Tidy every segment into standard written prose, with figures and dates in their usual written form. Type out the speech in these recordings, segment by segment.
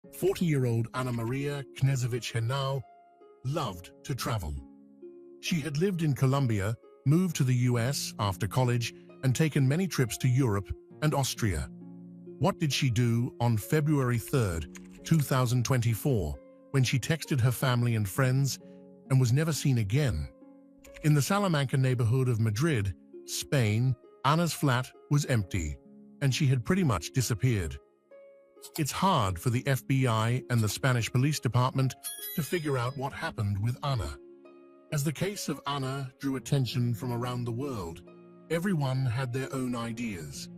40-year-old Anna Maria Knežević-Henao loved to travel. She had lived in Colombia, moved to the US after college, and taken many trips to Europe and Austria. What did she do on February 3rd, 2024, when she texted her family and friends and was never seen again? In the Salamanca neighborhood of Madrid, Spain, Anna's flat was empty, and she had pretty much disappeared. It's hard for the FBI and the Spanish police department to figure out what happened with Anna. As the case of Anna drew attention from around the world, everyone had their own ideas.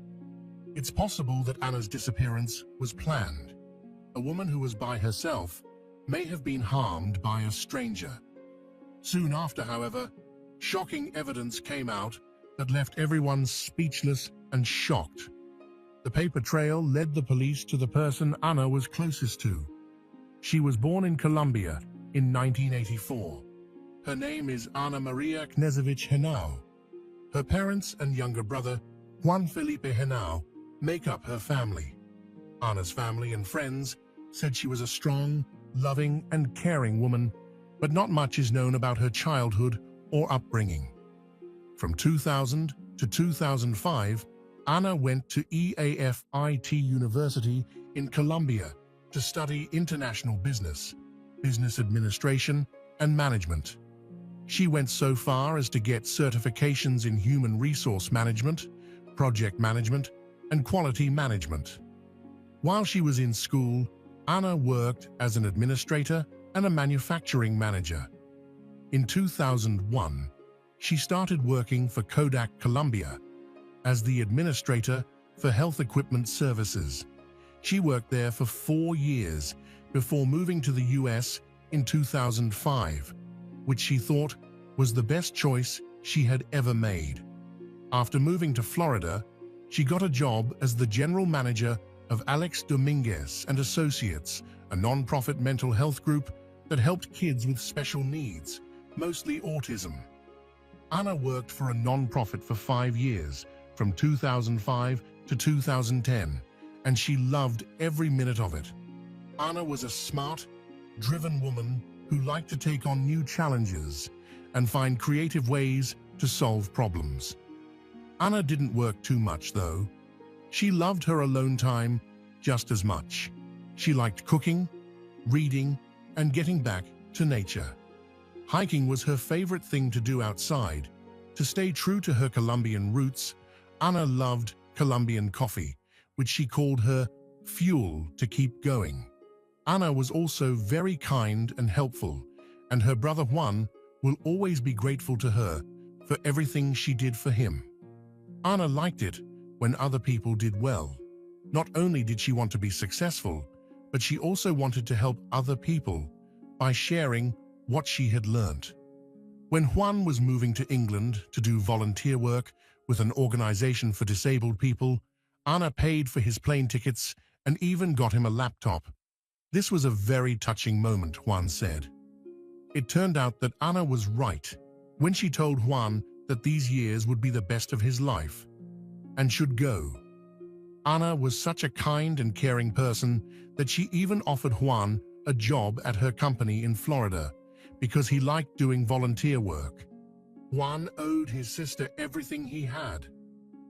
It's possible that Anna's disappearance was planned. A woman who was by herself may have been harmed by a stranger. Soon after, however, shocking evidence came out that left everyone speechless and shocked. The paper trail led the police to the person Anna was closest to. She was born in Colombia in 1984. Her name is Ana Maria Knežević-Henao. Her parents and younger brother, Juan Felipe Henao, make up her family. Anna's family and friends said she was a strong, loving, and caring woman, but not much is known about her childhood or upbringing. From 2000 to 2005, Anna went to EAFIT University in Colombia to study international business, business administration, and management. She went so far as to get certifications in human resource management, project management, and quality management. While she was in school, Anna worked as an administrator and a manufacturing manager. In 2001, she started working for Kodak Colombia as the administrator for health equipment services. She worked there for 4 years before moving to the US in 2005, which she thought was the best choice she had ever made. After moving to Florida, she got a job as the general manager of Alex Dominguez and Associates, a non-profit mental health group that helped kids with special needs, mostly autism. Anna worked for a non-profit for 5 years, from 2005 to 2010, and she loved every minute of it. Anna was a smart, driven woman who liked to take on new challenges and find creative ways to solve problems. Anna didn't work too much, though. She loved her alone time just as much. She liked cooking, reading, and getting back to nature. Hiking was her favorite thing to do outside. To stay true to her Colombian roots, Anna loved Colombian coffee, which she called her fuel to keep going. Anna was also very kind and helpful, and her brother Juan will always be grateful to her for everything she did for him. Anna liked it when other people did well. Not only did she want to be successful, but she also wanted to help other people by sharing what she had learned. When Juan was moving to England to do volunteer work with an organization for disabled people, Anna paid for his plane tickets and even got him a laptop. This was a very touching moment, Juan said. It turned out that Anna was right when she told Juan that these years would be the best of his life and should go. Anna was such a kind and caring person that she even offered Juan a job at her company in Florida because he liked doing volunteer work. Juan owed his sister everything he had.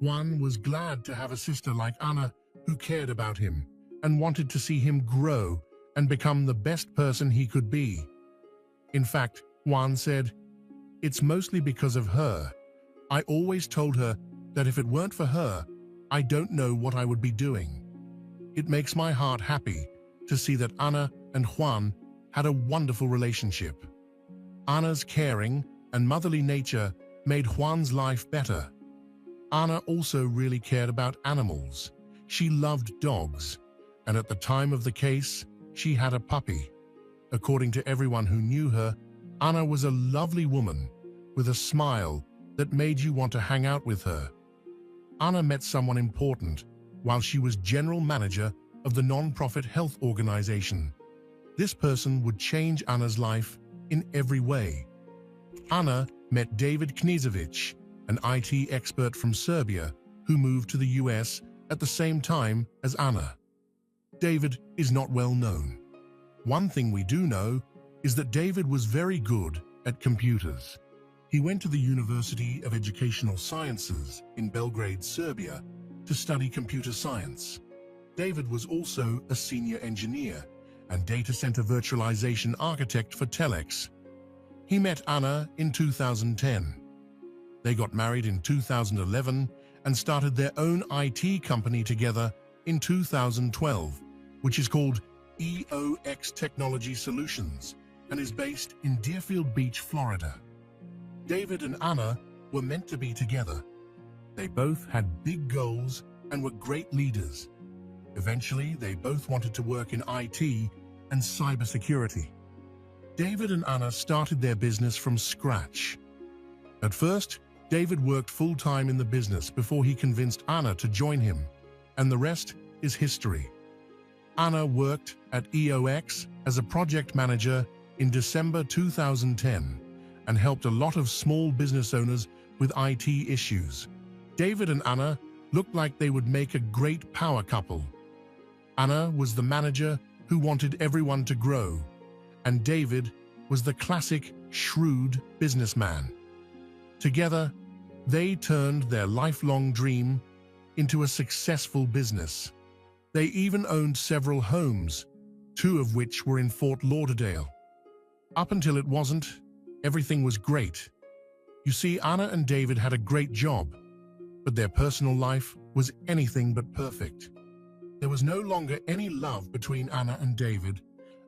Juan was glad to have a sister like Anna who cared about him and wanted to see him grow and become the best person he could be. In fact, Juan said, "It's mostly because of her. I always told her that if it weren't for her, I don't know what I would be doing." It makes my heart happy to see that Anna and Juan had a wonderful relationship. Anna's caring and motherly nature made Juan's life better. Anna also really cared about animals. She loved dogs, and at the time of the case, she had a puppy. According to everyone who knew her, Anna was a lovely woman with a smile that made you want to hang out with her. Anna met someone important while she was general manager of the non-profit health organization. This person would change Anna's life in every way. Anna met David Knežević, an IT expert from Serbia who moved to the US at the same time as Anna. David is not well known. One thing we do know is that David was very good at computers. He went to the University of Educational Sciences in Belgrade, Serbia, to study computer science. David was also a senior engineer and data center virtualization architect for Telex. He met Anna in 2010. They got married in 2011 and started their own IT company together in 2012, which is called EOX Technology Solutions and is based in Deerfield Beach, Florida. David and Anna were meant to be together. They both had big goals and were great leaders. Eventually, they both wanted to work in IT and cybersecurity. David and Anna started their business from scratch. At first, David worked full-time in the business before he convinced Anna to join him, and the rest is history. Anna worked at EOX as a project manager in December 2010 and helped a lot of small business owners with IT issues. David and Anna looked like they would make a great power couple. Anna was the manager who wanted everyone to grow, and David was the classic, shrewd businessman. Together, they turned their lifelong dream into a successful business. They even owned several homes, 2 of which were in Fort Lauderdale. Up until it wasn't, everything was great. You see, Anna and David had a great job, but their personal life was anything but perfect. There was no longer any love between Anna and David,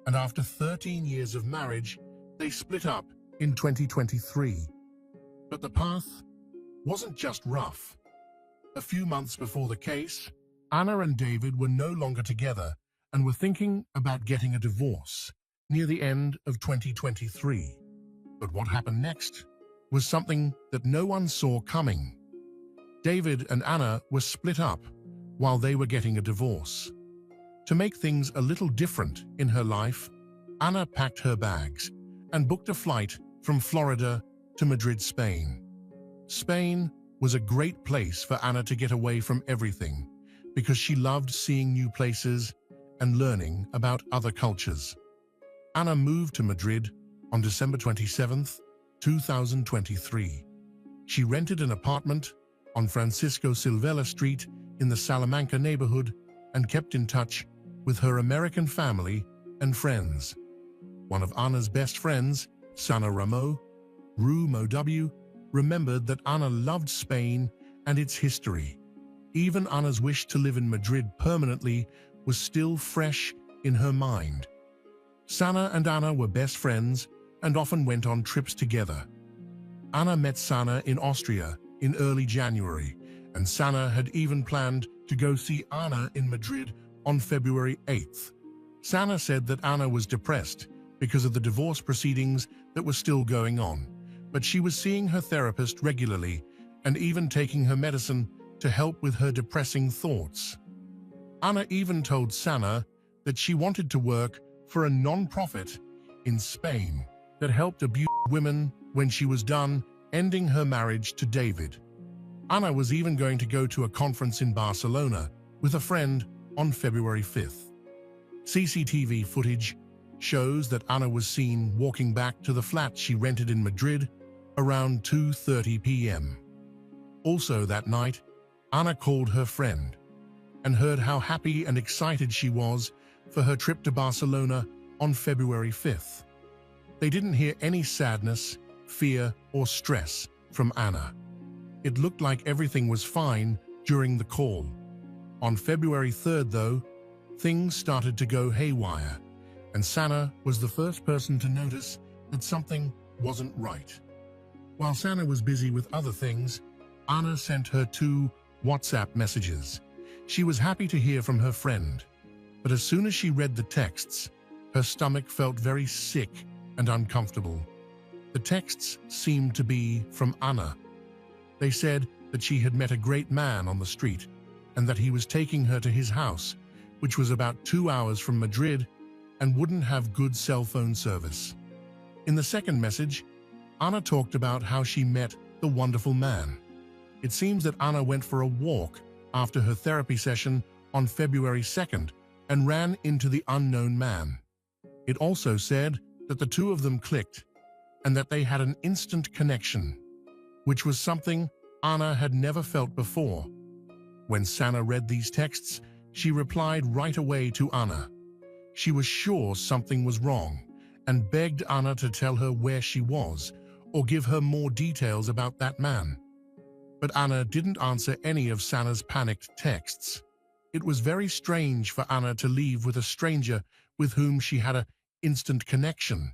and after 13 years of marriage, they split up in 2023. But the path wasn't just rough. A few months before the case, Anna and David were no longer together and were thinking about getting a divorce near the end of 2023. But what happened next was something that no one saw coming. David and Anna were split up while they were getting a divorce. To make things a little different in her life, Anna packed her bags and booked a flight from Florida to Madrid, Spain. Spain was a great place for Anna to get away from everything because she loved seeing new places and learning about other cultures. Anna moved to Madrid on December 27, 2023. She rented an apartment on Francisco Silvela Street in the Salamanca neighborhood and kept in touch with her American family and friends. One of Anna's best friends, Sana Ramo, remembered that Anna loved Spain and its history. Even Anna's wish to live in Madrid permanently was still fresh in her mind. Sana and Anna were best friends and often went on trips together. Anna met Sana in Austria in early January, and Sana had even planned to go see Anna in Madrid on February 8th. Sana said that Anna was depressed because of the divorce proceedings that were still going on, but she was seeing her therapist regularly and even taking her medicine to help with her depressing thoughts. Anna even told Sana that she wanted to work for a non-profit in Spain that helped abused women when she was done ending her marriage to David. Anna was even going to go to a conference in Barcelona with a friend on February 5th. CCTV footage shows that Anna was seen walking back to the flat she rented in Madrid around 2:30 p.m. Also that night, Anna called her friend and heard how happy and excited she was for her trip to Barcelona on February 5th. They didn't hear any sadness, fear, or stress from Anna. It looked like everything was fine during the call. On February 3rd, though, things started to go haywire, and Sana was the first person to notice that something wasn't right. While Sana was busy with other things, Anna sent her 2 WhatsApp messages. She was happy to hear from her friend, but as soon as she read the texts, her stomach felt very sick and uncomfortable. The texts seemed to be from Anna. They said that she had met a great man on the street and that he was taking her to his house, which was about 2 hours from Madrid and wouldn't have good cell phone service. In the second message, Anna talked about how she met the wonderful man. It seems that Anna went for a walk after her therapy session on February 2nd and ran into the unknown man. It also said that the two of them clicked and that they had an instant connection, which was something Anna had never felt before. When Sana read these texts, she replied right away to Anna. She was sure something was wrong and begged Anna to tell her where she was or give her more details about that man. But Anna didn't answer any of Sana's panicked texts. It was very strange for Anna to leave with a stranger with whom she had an instant connection.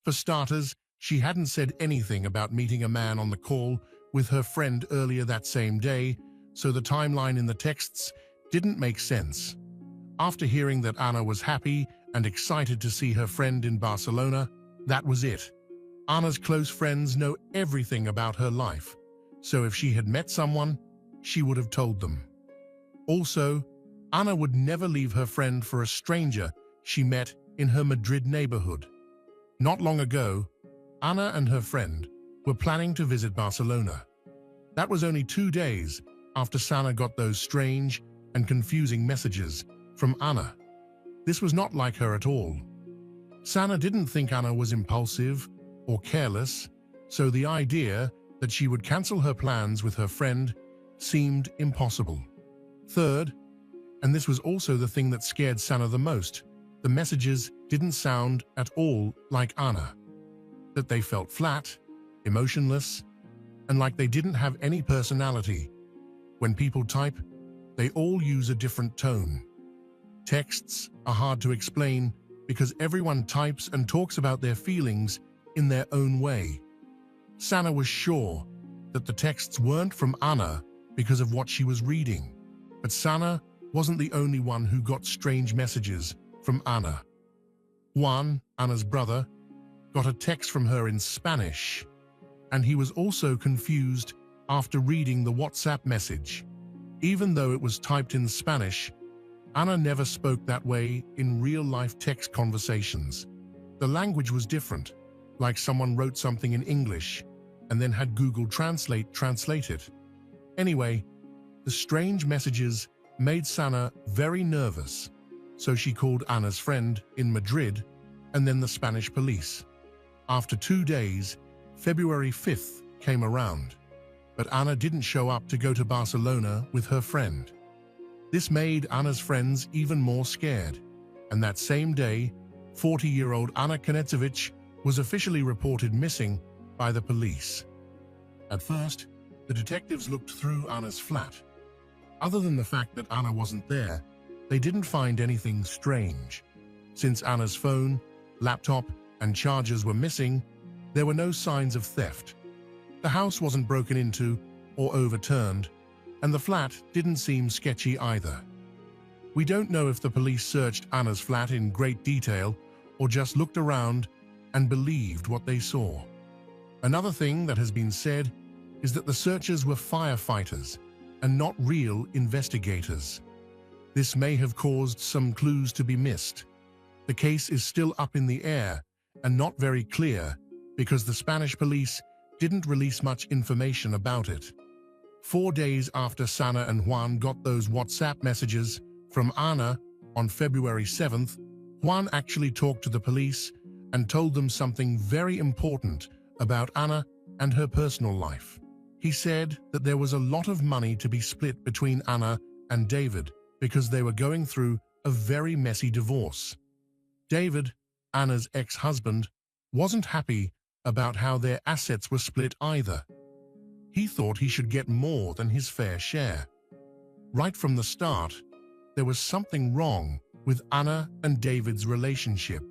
For starters, she hadn't said anything about meeting a man on the call with her friend earlier that same day, so the timeline in the texts didn't make sense. After hearing that Anna was happy and excited to see her friend in Barcelona, that was it. Anna's close friends know everything about her life, so if she had met someone, she would have told them. Also, Anna would never leave her friend for a stranger she met in her Madrid neighborhood. Not long ago, Anna and her friend were planning to visit Barcelona. That was only 2 days after Sana got those strange and confusing messages from Anna. This was not like her at all. Sana didn't think Anna was impulsive or careless, so the idea that she would cancel her plans with her friend seemed impossible. Third, and this was also the thing that scared Sana the most, the messages didn't sound at all like Anna. That they felt flat, emotionless, and like they didn't have any personality. When people type, they all use a different tone. Texts are hard to explain because everyone types and talks about their feelings in their own way. Sana was sure that the texts weren't from Anna because of what she was reading, but Sana wasn't the only one who got strange messages from Anna. Juan, Anna's brother, got a text from her in Spanish, and he was also confused after reading the WhatsApp message. Even though it was typed in Spanish, Anna never spoke that way in real-life text conversations. The language was different, like someone wrote something in English and then had Google translate it. Anyway, the strange messages made Sana very nervous, so she called Anna's friend in Madrid and then the Spanish police. After 2 days, February 5th came around, but Anna didn't show up to go to Barcelona with her friend. This made Anna's friends even more scared, and that same day, 40-year-old Anna Knezovich was officially reported missing by the police. At first, the detectives looked through Anna's flat. Other than the fact that Anna wasn't there, they didn't find anything strange. Since Anna's phone, laptop, and chargers were missing, there were no signs of theft. The house wasn't broken into or overturned, and the flat didn't seem sketchy either. We don't know if the police searched Anna's flat in great detail or just looked around and believed what they saw. Another thing that has been said is that the searchers were firefighters and not real investigators. This may have caused some clues to be missed. The case is still up in the air and not very clear because the Spanish police didn't release much information about it. 4 days after Sana and Juan got those WhatsApp messages from Anna on February 7th, Juan actually talked to the police and told them something very important about Anna and her personal life. He said that there was a lot of money to be split between Anna and David because they were going through a very messy divorce. David, Anna's ex-husband, wasn't happy about how their assets were split either. He thought he should get more than his fair share. Right from the start, there was something wrong with Anna and David's relationship.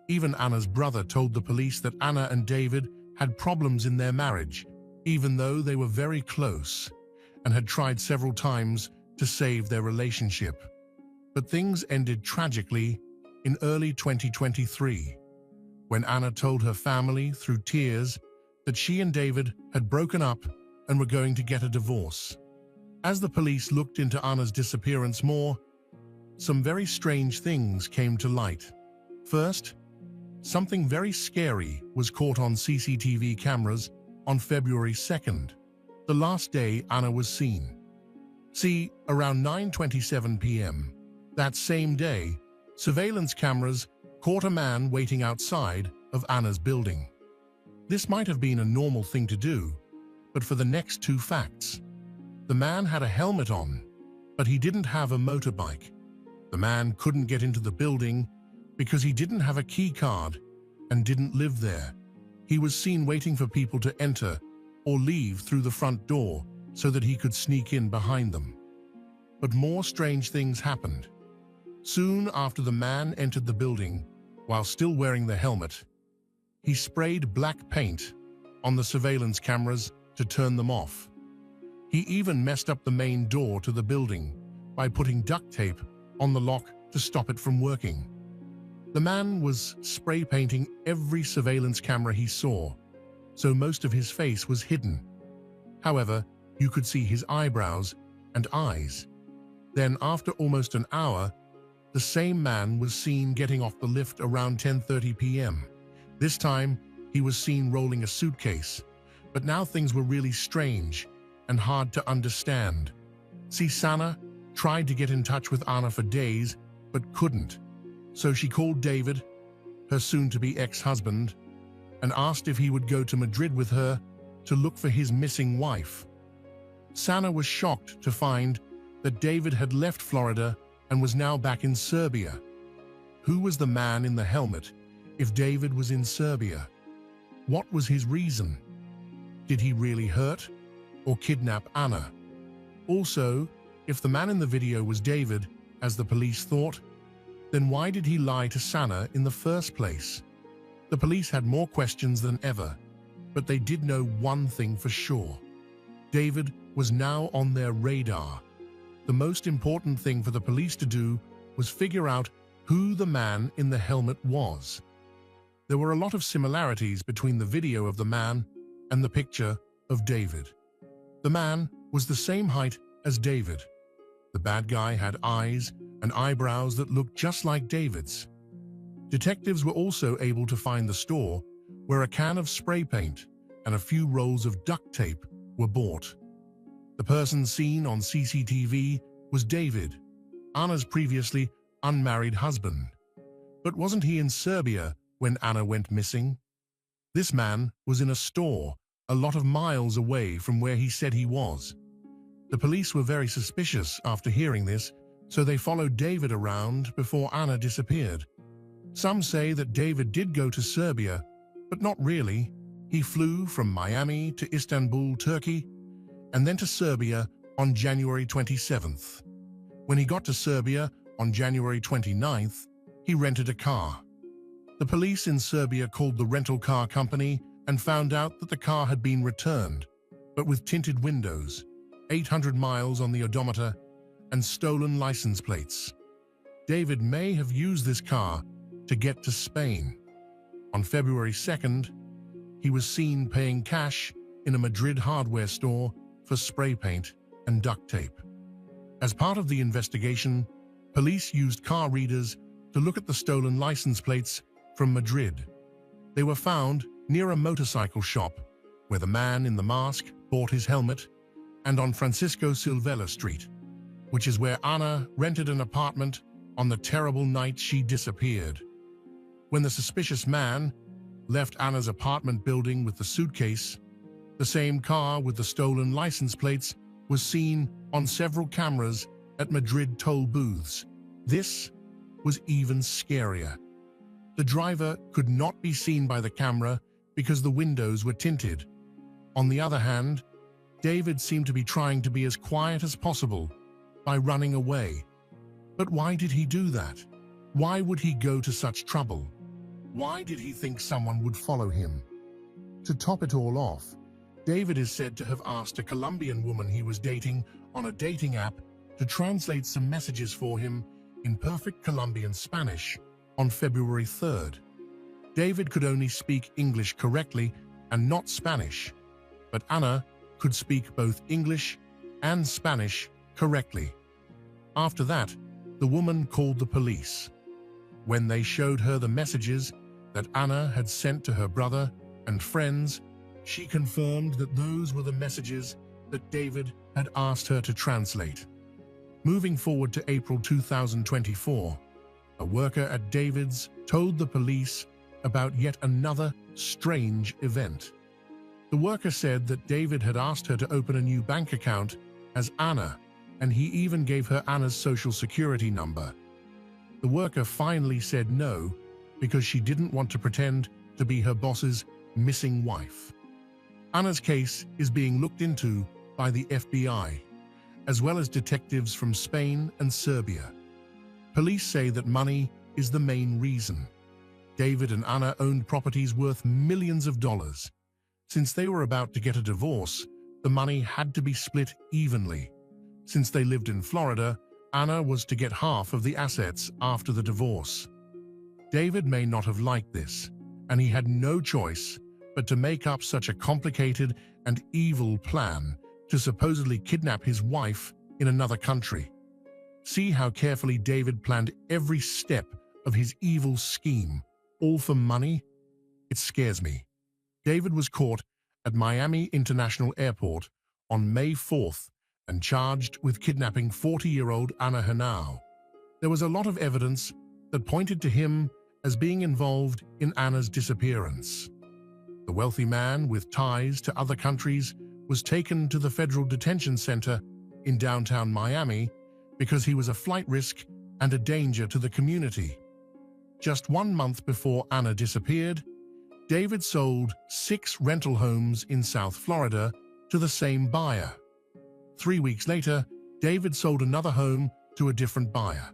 Even Anna's brother told the police that Anna and David had problems in their marriage, even though they were very close and had tried several times to save their relationship. But things ended tragically in early 2023, when Anna told her family through tears that she and David had broken up and were going to get a divorce. As the police looked into Anna's disappearance more, some very strange things came to light. First, something very scary was caught on CCTV cameras on February 2nd, the last day Anna was seen. See, around 9:27 p.m., That same day, surveillance cameras caught a man waiting outside of Anna's building. This might have been a normal thing to do, but for the next two facts. The man had a helmet on, but he didn't have a motorbike. The man couldn't get into the building because he didn't have a key card and didn't live there. He was seen waiting for people to enter or leave through the front door so that he could sneak in behind them. But more strange things happened. Soon after the man entered the building, while still wearing the helmet, he sprayed black paint on the surveillance cameras to turn them off. He even messed up the main door to the building by putting duct tape on the lock to stop it from working. The man was spray painting every surveillance camera he saw, so most of his face was hidden. However, you could see his eyebrows and eyes. Then, after almost an hour, the same man was seen getting off the lift around 10:30 p.m. This time, he was seen rolling a suitcase, but now things were really strange and hard to understand. Sana tried to get in touch with Anna for days, but couldn't. So she called David, her soon-to-be ex-husband, and asked if he would go to Madrid with her to look for his missing wife. Sana was shocked to find that David had left Florida and was now back in Serbia. Who was the man in the helmet if David was in Serbia? What was his reason? Did he really hurt or kidnap Anna? Also, if the man in the video was David, as the police thought, then why did he lie to Sana in the first place? The police had more questions than ever, but they did know one thing for sure. David was now on their radar. The most important thing for the police to do was figure out who the man in the helmet was. There were a lot of similarities between the video of the man and the picture of David. The man was the same height as David. The bad guy had eyes and eyebrows that looked just like David's. Detectives were also able to find the store where a can of spray paint and a few rolls of duct tape were bought. The person seen on CCTV was David, Anna's previously unmarried husband. But wasn't he in Serbia when Anna went missing? This man was in a store a lot of miles away from where he said he was. The police were very suspicious after hearing this, so they followed David around before Anna disappeared. Some say that David did go to Serbia, but not really. He flew from Miami to Istanbul, Turkey, and then to Serbia on January 27th. When he got to Serbia on January 29th, he rented a car. The police in Serbia called the rental car company and found out that the car had been returned, but with tinted windows, 800 miles on the odometer, and stolen license plates. David may have used this car to get to Spain. On February 2nd, he was seen paying cash in a Madrid hardware store for spray paint and duct tape. As part of the investigation, police used car readers to look at the stolen license plates from Madrid. They were found near a motorcycle shop where the man in the mask bought his helmet, and on Francisco Silvela Street, which is where Anna rented an apartment on the terrible night she disappeared. When the suspicious man left Anna's apartment building with the suitcase, the same car with the stolen license plates was seen on several cameras at Madrid toll booths. This was even scarier. The driver could not be seen by the camera because the windows were tinted. On the other hand, David seemed to be trying to be as quiet as possible by running away. But why did he do that? Why would he go to such trouble? Why did he think someone would follow him? To top it all off, David is said to have asked a Colombian woman he was dating on a dating app to translate some messages for him in perfect Colombian Spanish on February 3rd. David could only speak English correctly and not Spanish, but Anna could speak both English and Spanish correctly. After that, the woman called the police. When they showed her the messages that Anna had sent to her brother and friends, she confirmed that those were the messages that David had asked her to translate. Moving forward to April 2024, a worker at David's told the police about yet another strange event. The worker said that David had asked her to open a new bank account as Anna, and he even gave her Anna's social security number. The worker finally said no because she didn't want to pretend to be her boss's missing wife. Anna's case is being looked into by the FBI, as well as detectives from Spain and Serbia. Police say that money is the main reason. David and Anna owned properties worth millions of dollars. Since they were about to get a divorce, the money had to be split evenly. Since they lived in Florida, Anna was to get half of the assets after the divorce. David may not have liked this, and he had no choice but to make up such a complicated and evil plan to supposedly kidnap his wife in another country. See how carefully David planned every step of his evil scheme, all for money? It scares me. David was caught at Miami International Airport on May 4th and charged with kidnapping 40-year-old Anna Henao. There was a lot of evidence that pointed to him as being involved in Anna's disappearance. The wealthy man with ties to other countries was taken to the Federal Detention Center in downtown Miami because he was a flight risk and a danger to the community. Just 1 month before Anna disappeared, David sold 6 rental homes in South Florida to the same buyer. 3 weeks later, David sold another home to a different buyer.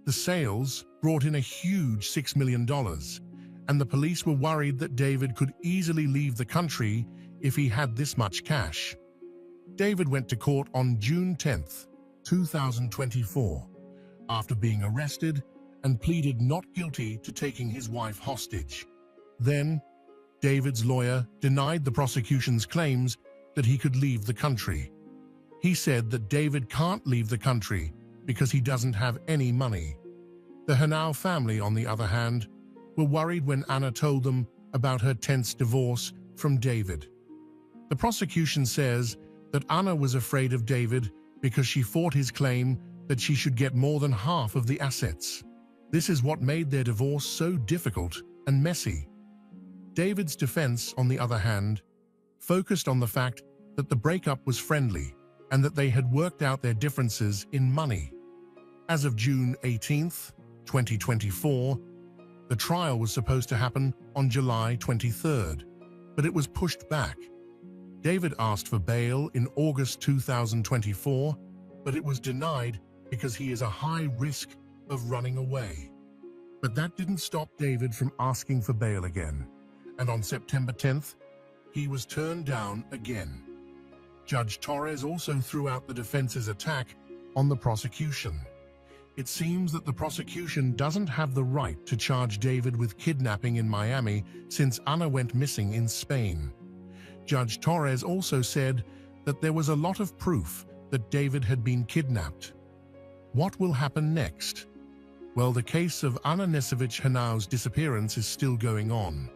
The sales brought in a huge $6 million, and the police were worried that David could easily leave the country if he had this much cash. David went to court on June 10, 2024, after being arrested and pleaded not guilty to taking his wife hostage. Then, David's lawyer denied the prosecution's claims that he could leave the country. He said that David can't leave the country because he doesn't have any money. The Henao family, on the other hand, were worried when Anna told them about her tense divorce from David. The prosecution says that Anna was afraid of David because she fought his claim that she should get more than half of the assets. This is what made their divorce so difficult and messy. David's defense, on the other hand, focused on the fact that the breakup was friendly and that they had worked out their differences in money. As of June 18, 2024, the trial was supposed to happen on July 23rd, but it was pushed back. David asked for bail in August 2024, but it was denied because he is a high risk of running away. But that didn't stop David from asking for bail again, and on September 10th, he was turned down again. Judge Torres also threw out the defense's attack on the prosecution. It seems that the prosecution doesn't have the right to charge David with kidnapping in Miami since Anna went missing in Spain. Judge Torres also said that there was a lot of proof that David had been kidnapped. What will happen next? Well, the case of Anna Nesevich Henao's disappearance is still going on.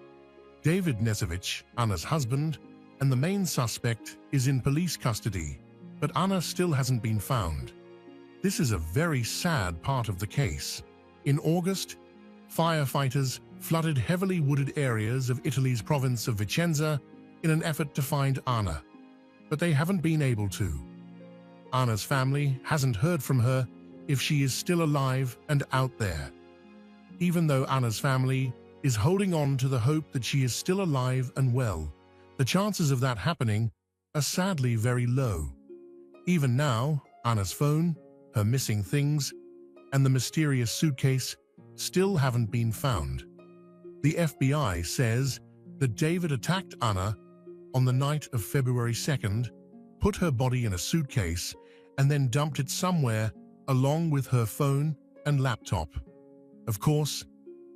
David Nesevich, Anna's husband, and the main suspect is in police custody, but Anna still hasn't been found. This is a very sad part of the case. In August, firefighters flooded heavily wooded areas of Italy's province of Vicenza in an effort to find Anna, but they haven't been able to. Anna's family hasn't heard from her if she is still alive and out there. Even though Anna's family is holding on to the hope that she is still alive and well, the chances of that happening are sadly very low. Even now, Anna's phone, her missing things, and the mysterious suitcase still haven't been found. The FBI says that David attacked Anna on the night of February 2nd, put her body in a suitcase, and then dumped it somewhere along with her phone and laptop. Of course,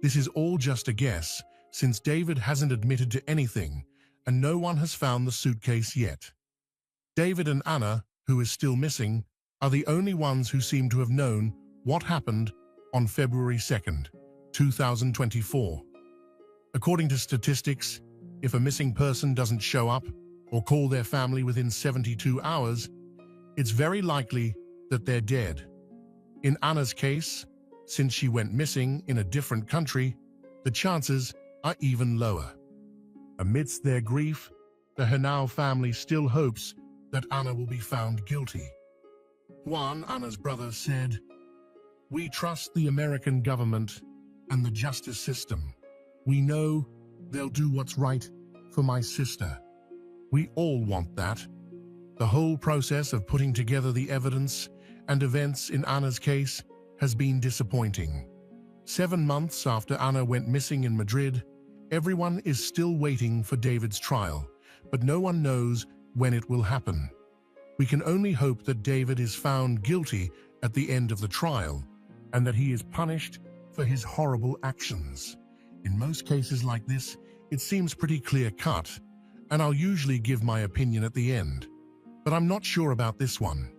this is all just a guess since David hasn't admitted to anything and no one has found the suitcase yet. David and Anna, who is still missing, are the only ones who seem to have known what happened on February 2nd, 2024. According to statistics, if a missing person doesn't show up or call their family within 72 hours, it's very likely that they're dead. In Anna's case, since she went missing in a different country, the chances are even lower. Amidst their grief, the Henao family still hopes that Anna will be found guilty. Juan, Anna's brother, said, "We trust the American government and the justice system. We know they'll do what's right for my sister. We all want that." The whole process of putting together the evidence and events in Anna's case has been disappointing. 7 months after Anna went missing in Madrid, everyone is still waiting for David's trial, but no one knows when it will happen. We can only hope that David is found guilty at the end of the trial and that he is punished for his horrible actions. In most cases like this, it seems pretty clear-cut, and I'll usually give my opinion at the end. But I'm not sure about this one.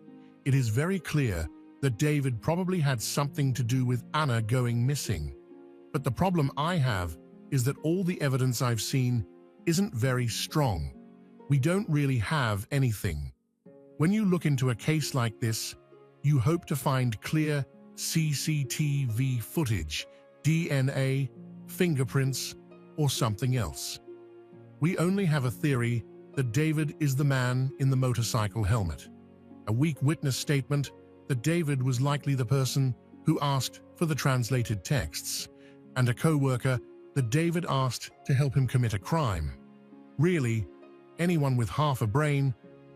It is very clear that David probably had something to do with Anna going missing. But the problem I have is that all the evidence I've seen isn't very strong. We don't really have anything. When you look into a case like this, you hope to find clear CCTV footage, DNA, fingerprints, or something else. We only have a theory that David is the man in the motorcycle helmet, a weak witness statement that David was likely the person who asked for the translated texts, and a co-worker that David asked to help him commit a crime. Really, anyone with half a brain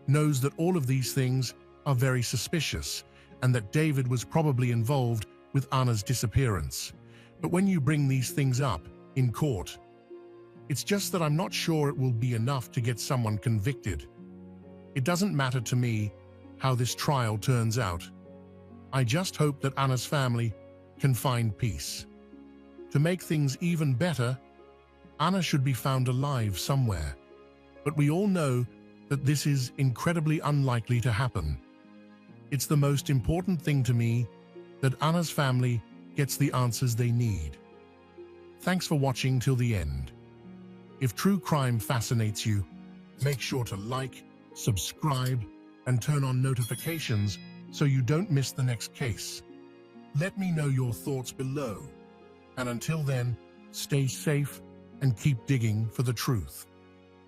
knows that all of these things are very suspicious and that David was probably involved with Anna's disappearance. But when you bring these things up in court, it's just that I'm not sure it will be enough to get someone convicted. It doesn't matter to me how this trial turns out. I just hope that Anna's family can find peace. To make things even better, Anna should be found alive somewhere. But we all know that this is incredibly unlikely to happen. It's the most important thing to me that Anna's family gets the answers they need. Thanks for watching till the end. If true crime fascinates you, make sure to like, subscribe, and turn on notifications so you don't miss the next case. Let me know your thoughts below. And until then, stay safe and keep digging for the truth.